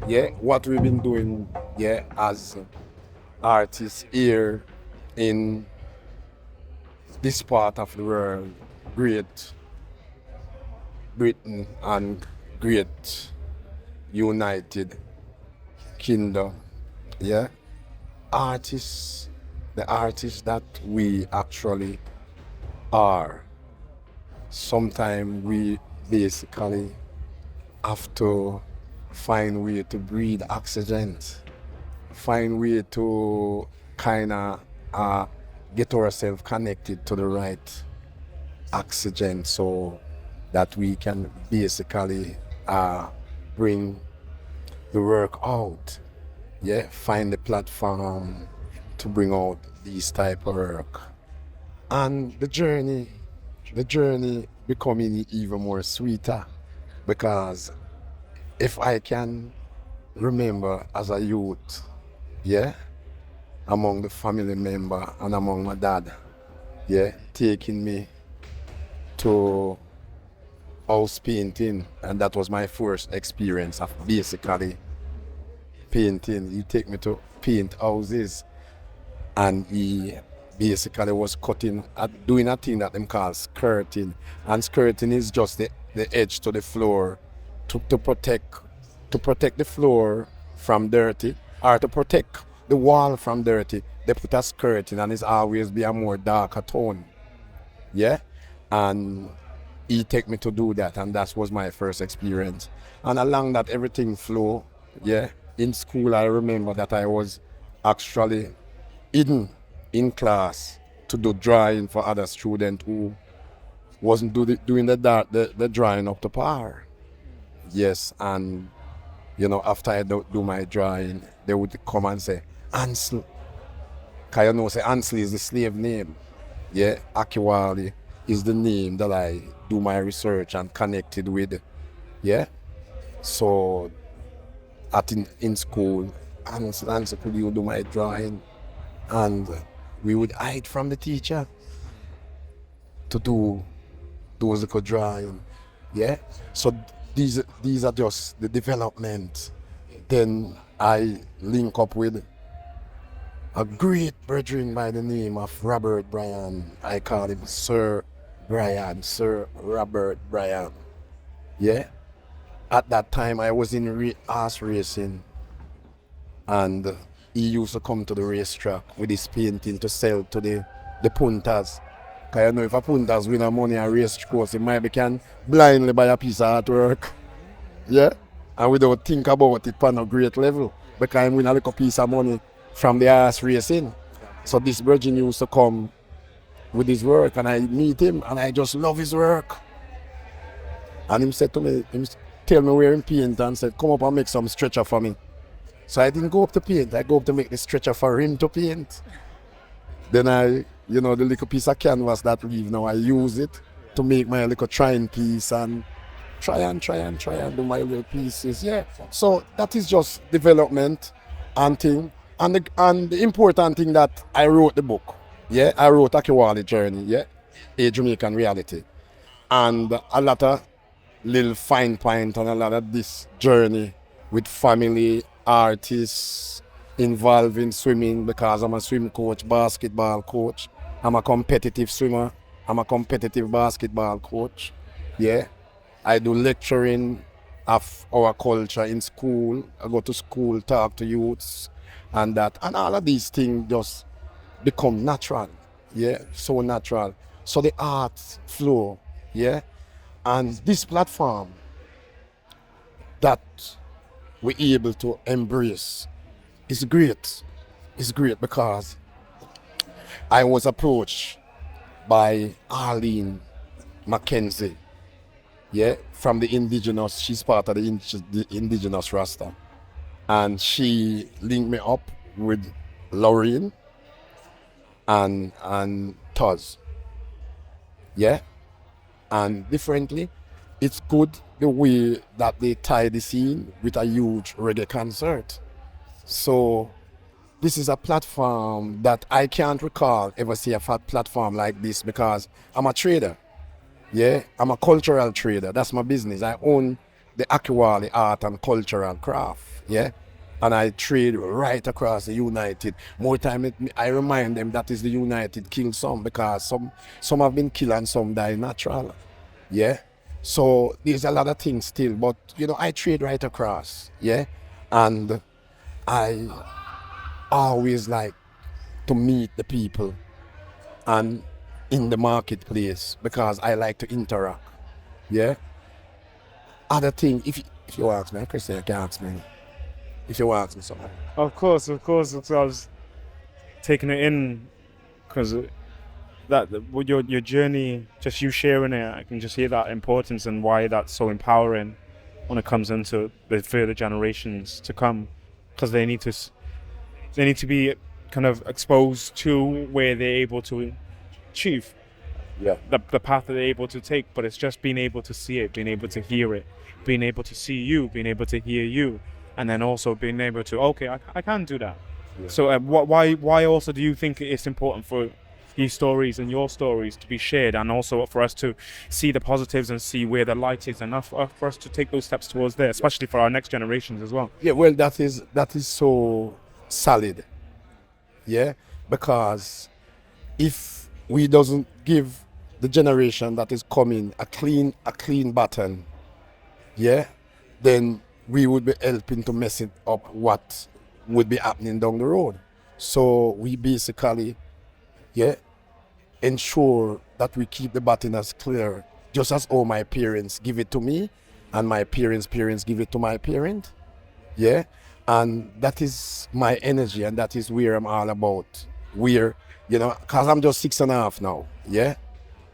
Yeah, what we've been doing, yeah, as artists here in this part of the world, Great Britain and Great United Kingdom, yeah, artists, the artists that we actually are, sometimes we basically have to find way to breathe oxygen, find way to kind of get ourselves connected to the right oxygen so that we can basically bring the work out. Yeah, find the platform to bring out these type of work. And the journey becoming even more sweeter because if I can remember as a youth, yeah, among the family member and among my dad, yeah, taking me to house painting, and that was my first experience of basically painting. He take me to paint houses, and he basically was doing a thing that them call skirting, and skirting is just the edge to the floor to protect the floor from dirty or to protect the wall from dirty. They put a skirting, and it's always be a more darker tone. Yeah, and he take me to do that, and that was my first experience. And along that, everything flow. Yeah, in school, I remember that I was actually hidden in class to do drawing for other students who wasn't doing the drawing up to par. Yes, and after I do my drawing, they would come and say, Ansel, because say Ansel is the slave name. Yeah, Akiwali is the name that I do my research and connected with. Yeah, so in school, Ansel, could you do my drawing? And we would hide from the teacher to do those little drawing. Yeah, so these are just the development. Then I link up with a great brethren by the name of Robert Bryan. I call him Sir Bryan, Sir Robert Bryan. Yeah. At that time, I was in horse racing, and he used to come to the racetrack with his painting to sell to the punters. Because if a punters win a money a race course, he might be can blindly buy a piece of artwork. Yeah. And we don't think about it on a great level because I win a little piece of money from the horse racing. So this virgin used to come with his work, and I meet him, and I just love his work. And him said to me, tell me where he paint, and said, come up and make some stretcher for me. So I didn't go up to paint, I go up to make the stretcher for him to paint. Then the little piece of canvas that leave now, I use it to make my little trying piece and try and do my little pieces. Yeah. So that is just development and thing. And the important thing that I wrote the book. Yeah, I wrote Akiwali Journey, yeah, a Jamaican reality. And a lot of little fine point and a lot of this journey with family, artists involved in swimming because I'm a swim coach, basketball coach. I'm a competitive swimmer. I'm a competitive basketball coach. Yeah. I do lecturing of our culture in school. I go to school, talk to youths and that. And all of these things just become natural. Yeah, so natural. So the art flow, yeah. And this platform that we're able to embrace is great. It's great because I was approached by Arlene Mackenzie, yeah, from the indigenous, she's part of the indigenous Rasta. And she linked me up with Laureen and Tuz, yeah. And differently, it's good the way that they tie the scene with a huge reggae concert. So this is a platform that I can't recall ever see a fat platform like this because I'm a trader. Yeah, I'm a cultural trader. That's my business. I own the Akiwali art and culture and craft, yeah. And I trade right across the United. More time I remind them that is the United Kingston because some have been killed and some die natural, yeah. So there's a lot of things still, but you know I trade right across, yeah. And I always like to meet the people and in the marketplace because I like to interact, yeah. Other thing, if you ask me, Christian, you can ask me. If you ask me something. Of course. So I was taking it in because that with your journey, just you sharing it, I can just hear that importance and why that's so empowering when it comes into the further generations to come, because they need to be kind of exposed to where they're able to achieve Yeah. the path that they're able to take. But it's just being able to see it, being able to hear it, being able to see you, being able to hear you, and then also being able to, okay, I can do that. Yeah. So why also do you think it's important for these stories and your stories to be shared, and also for us to see the positives and see where the light is, enough for us to take those steps towards there, especially for our next generations as well? Yeah, well, that is so solid, yeah, because if we doesn't give the generation that is coming a clean button, yeah, then we would be helping to mess it up what would be happening down the road. So we basically, yeah, ensure that we keep the button as clear, just as all my parents give it to me, and my parents' parents give it to my parent, yeah, and that is my energy, and that is where I'm all about. Where, you know, cause I'm just 6.5 now, yeah,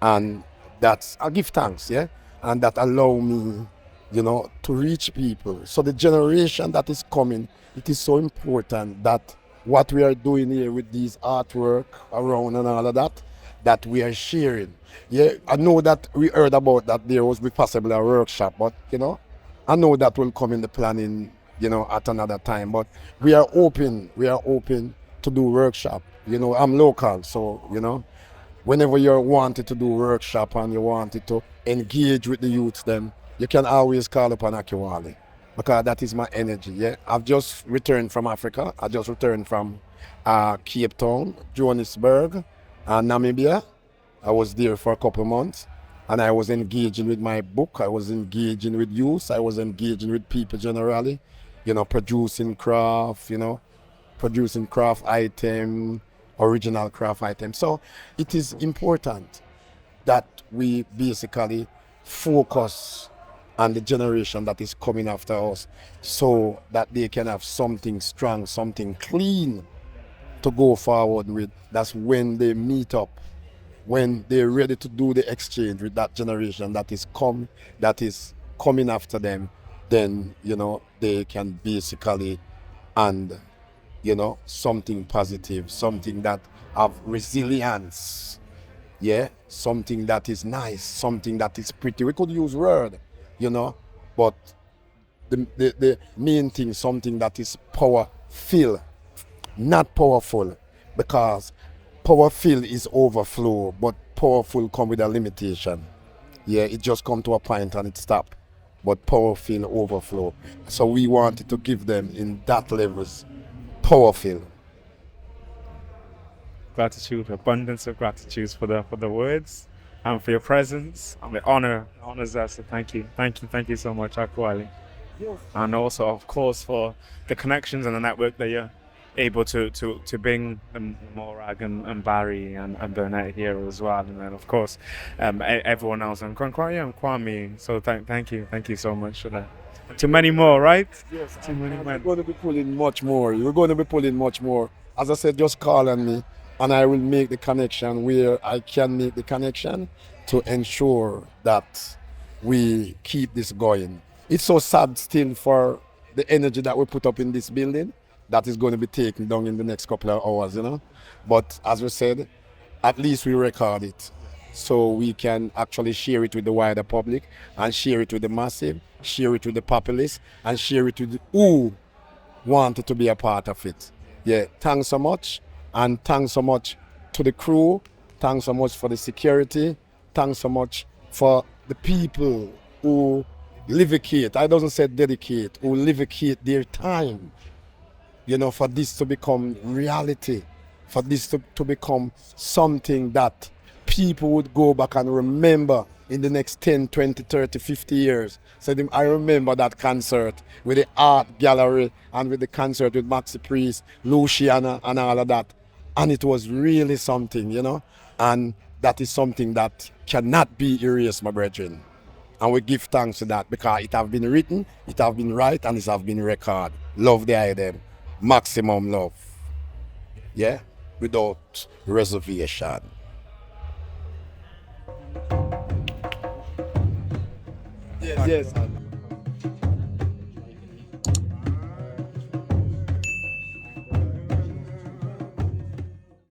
and that's I give thanks, yeah, and that allow me, you know, to reach people. So the generation that is coming, it is so important that what we are doing here with these artwork around and all of that, that we are sharing. Yeah, I know that we heard about that there was be possibly a workshop, but you know, I know that will come in the planning, you know, at another time. But we are open to do workshop. You know, I'm local, so you know, whenever you wanted to do workshop and you wanted to engage with the youths, then you can always call upon Akiwali, because that is my energy. Yeah, I've just returned from Africa. I just returned from Cape Town, Johannesburg, and Namibia. I was there for a couple of months, and I was engaging with my book. I was engaging with youth. I was engaging with people generally, you know, producing craft, you know, producing craft item, original craft item. So it is important that we basically focus on the generation that is coming after us, so that they can have something strong, something clean to go forward with. That's when they meet up, when they're ready to do the exchange with that generation that is coming after them, then you know they can basically, and you know, something positive, something that have resilience, yeah, something that is nice, something that is pretty. We could use word, you know, but the main thing, something that is power-filled, not powerful, because power-filled is overflow, but powerful come with a limitation. Yeah, it just come to a point and it stop. But powerful overflow. So we wanted to give them in that levels, powerful. Gratitude, abundance of gratitude for the words and for your presence and the honors us. So thank you so much, Akiwali. And also, of course, for the connections and the network that you're able to bring Morag and Barry and Burnett here as well, and then of course everyone else and Kwame. So thank you so much for that. Too many more, right? Yes, too many we're men. going to be pulling much more. We're going to be pulling much more. As I said, just call on me, and I will make the connection where I can make the connection to ensure that we keep this going. It's so sad still for the energy that we put up in this building that is going to be taken down in the next couple of hours, you know. But as we said, at least we record it, so we can actually share it with the wider public, and share it with the massive, share it with the populace, and share it with who wanted to be a part of it. Yeah, thanks so much, and thanks so much to the crew, thanks so much for the security, thanks so much for the people who livicate, I doesn't say dedicate, who livicate their time, you know, for this to become reality, for this to become something that people would go back and remember in the next 10, 20, 30, 50 years. So I remember that concert with the art gallery and with the concert with Maxi Priest, Luciana and all of that. And it was really something, you know, and that is something that cannot be erased, my brethren. And we give thanks to that because it have been written, it have been right, and it have been recorded. Love the item. Maximum love. Yeah? Without reservation. Yes.